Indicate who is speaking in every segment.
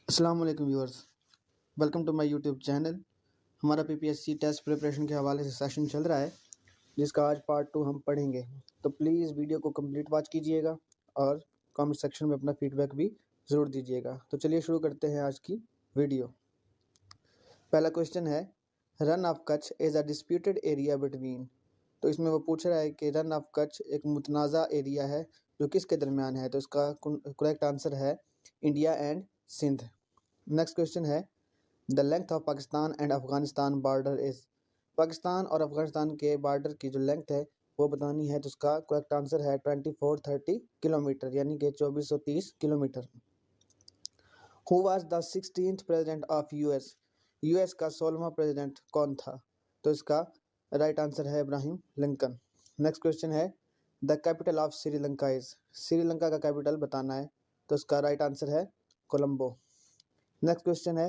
Speaker 1: अस्सलाम वालेकुम viewers, welcome to my YouTube channel. हमारा पीपीएससी टेस्ट प्रिपरेशन के हवाले से सेशन चल रहा है, जिसका आज पार्ट 2 हम पढ़ेंगे। तो प्लीज़ वीडियो को कंप्लीट वॉच कीजिएगा और कमेंट सेक्शन में अपना फीडबैक भी ज़रूर दीजिएगा। तो चलिए शुरू करते हैं आज की वीडियो। पहला क्वेश्चन है, run of Kutch is a disputed area between. तो इसमें वो पूछ रहा है कि रन ऑफ कच्छ एक मुतनाज़ा एरिया है जो किसके दरमियान है। तो इसका करेक्ट आंसर है India and Sindh. Next question है, the length of Pakistan and Afghanistan border is. Pakistan और अफगानिस्तान के बॉर्डर की जो लेंथ है वो बतानी है। तो उसका करेक्ट आंसर है 2430 किलोमीटर, यानी कि 2430 kilometre. Who was the 16th president of US. US का 16वां प्रेसिडेंट कौन था। तो इसका राइट आंसर है इब्राहिम लिंकन। नेक्स्ट क्वेश्चन है, the capital of Sri Lanka is. Sri Lanka का कैपिटल बताना है। तो इसका राइट आंसर है कोलंबो। नेक्स्ट क्वेश्चन है,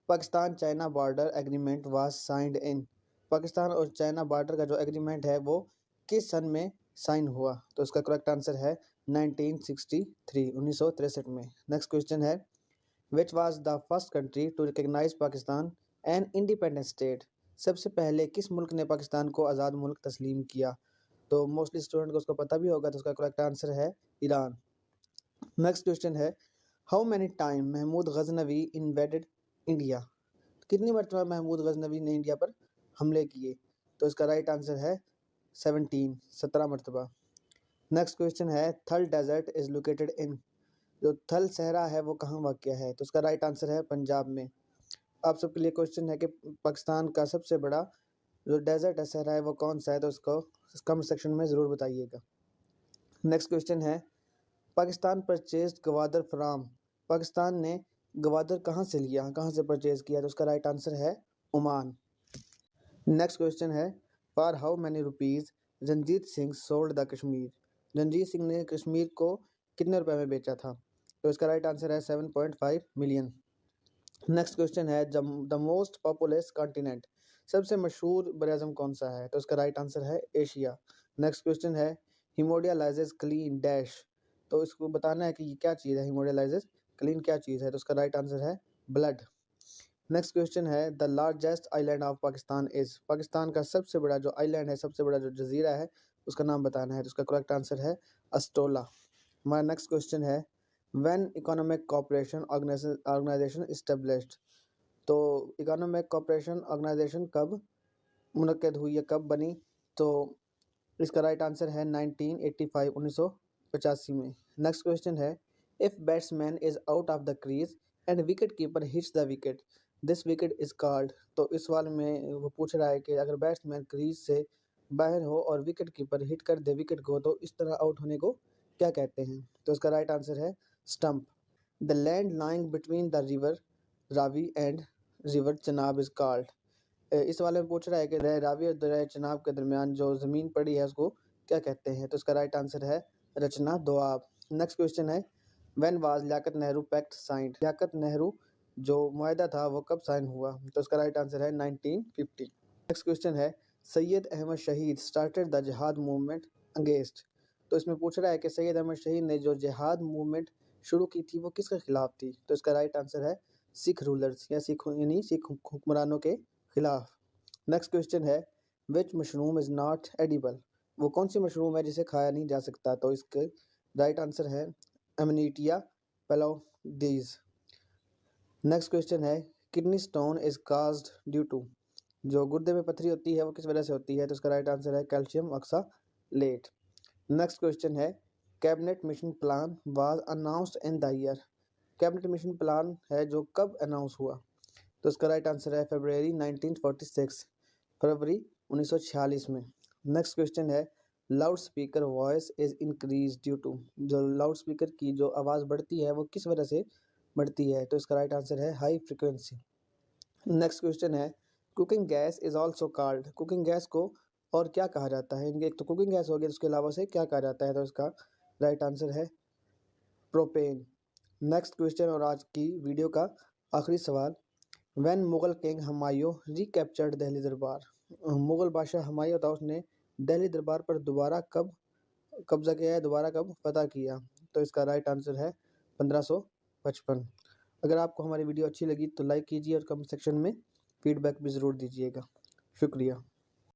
Speaker 1: Pakistan China border agreement was signed in. Pakistan और चाइना बॉर्डर का जो एग्रीमेंट है वो किस सन में साइन हुआ। तो इसका करेक्ट आंसर है 1963, 1963 में। नेक्स्ट क्वेश्चन है, which was the first country to recognise Pakistan an independent state. सबसे पहले किस मुल्क ने पाकिस्तान को आज़ाद मुल्क तस्लीम किया। तो मोस्टली स्टूडेंट को उसको पता भी होगा। तो उसका करेक्ट आंसर है ईरान। नेक्स्ट क्वेश्चन है, how many time Mahmud Ghaznavi invaded India. कितनी मरतबा महमूद गजनवी ने इंडिया पर हमले किए। तो इसका राइट आंसर है 17 मरतबा। नेक्स्ट क्वेश्चन है, थल डेजर्ट इज लोकेटेड इन। जो थल सहरा है वो कहाँ वाक़ है। तो उसका राइट आंसर है पंजाब में। आप सबके लिए क्वेश्चन है कि पाकिस्तान का सबसे बड़ा जो डेजर्ट है, सहरा है, वो कौन सा है। तो उसको कमेंट सेक्शन में ज़रूर बताइएगा। नेक्स्ट क्वेश्चन है, पाकिस्तान परचेज गवादर फ्राम। पाकिस्तान ने गवादर कहाँ से लिया, कहाँ से परचेज किया। तो उसका राइट आंसर है ओमान। नेक्स्ट क्वेश्चन है, for how many rupees Ranjit Singh sold the Kashmir. Ranjit Singh ने कश्मीर को कितने रुपए में बेचा था। तो इसका राइट आंसर है 7.5 मिलियन। नेक्स्ट क्वेश्चन है, द मोस्ट पॉपुलस कॉन्टिनेंट। सबसे मशहूर बरआज़म कौन सा है। तो इसका राइट आंसर है एशिया। नेक्स्ट क्वेश्चन है, हीमोडियालाइजेज क्लीन डैश। तो इसको बताना है कि ये क्या चीज़ है, हीमोडियालाइजेज क्लीन क्या चीज़ है। तो उसका राइट आंसर है ब्लड। नेक्स्ट क्वेश्चन है, the largest island of Pakistan is. Pakistan का सबसे बड़ा जो आइलैंड है, सबसे बड़ा जो जजीरा है, उसका नाम बताना है। तो उसका करेक्ट आंसर है अस्टोला। हमारा नेक्स्ट क्वेश्चन है, when economic cooperation organisation established. तो इकोनॉमिक कोऑपरेशन ऑर्गेनाइजेशन कब मुनक्किद हुई या कब बनी। तो इसका राइट आंसर है 1985, 1985 में। नेक्स्ट क्वेश्चन है, if batsman is out of the crease and wicket keeper hits the wicket, this wicket is called. तो इस सवाल में वो पूछ रहा है कि अगर बैट्समैन क्रीज से बाहर हो और विकेट कीपर हिट कर दे विकेट को, तो इस तरह आउट होने को क्या कहते हैं। तो इसका राइट आंसर है stump. The land lying between the river Ravi and river Chenab is called. इस वाले में पूछ रहा है कि रावी और दरिया चनाब के दरमियान जो ज़मीन पड़ी है उसको क्या कहते हैं। तो इसका राइट आंसर है रचना दोआब। नेक्स्ट क्वेश्चन है, when was Liaquat Nehru pact signed. Liaquat Nehru जो मुआहदा था वो कब साइन हुआ। तो इसका राइट आंसर है 1950। नेक्स्ट क्वेश्चन है, सैयद अहमद शहीद स्टार्टेड द जिहाद मूवमेंट अगेंस्ट। तो इसमें पूछ रहा है कि सैयद अहमद शहीद ने जो जिहाद मूवमेंट शुरू की थी वो किसके खिलाफ थी। तो इसका राइट आंसर है सिख रूलर्स या सिख यानी सिख हुक्मरानों के खिलाफ। नेक्स्ट क्वेश्चन है, विच मशरूम इज़ नॉट एडिबल। वो कौन सी मशरूम है जिसे खाया नहीं जा सकता। तो इसके राइट आंसर है एमनीटिया पैलोडीज। नेक्स्ट क्वेश्चन है, kidney stone is caused due to. जो गुर्दे में पथरी होती है वो किस वजह से होती है। तो इसका राइट आंसर है कैल्शियम ऑक्सालेट। नेक्स्ट क्वेश्चन है, cabinet mission plan was announced in the year. Cabinet mission plan है जो कब अनाउंस हुआ। तो इसका राइट आंसर है फरवरी 1946, फरवरी 1946 में। नेक्स्ट क्वेश्चन है, loudspeaker voice is increase due to. जो लाउड स्पीकर की जो आवाज़ बढ़ती है वो किस वजह से बढ़ती है। तो इसका राइट आंसर है हाई फ्रिक्वेंसी। नेक्स्ट क्वेश्चन है, cooking gas is also called. Cooking gas को और क्या कहा जाता है। इनके एक तो कुकिंग गैस हो गया, उसके अलावा से क्या कहा जाता है। तो इसका राइट आंसर है प्रोपेन। नेक्स्ट क्वेश्चन और आज की वीडियो का आखिरी सवाल, when Mughal king Humayun recaptured Delhi दरबार। मुगल बादशाह हुमायूं था, उसने दिल्ली दरबार पर दोबारा कब कब्जा किया है, दोबारा कब फतह किया। तो इसका राइट आंसर है 1555। अगर आपको हमारी वीडियो अच्छी लगी तो लाइक कीजिए और कमेंट सेक्शन में फीडबैक भी ज़रूर दीजिएगा। शुक्रिया।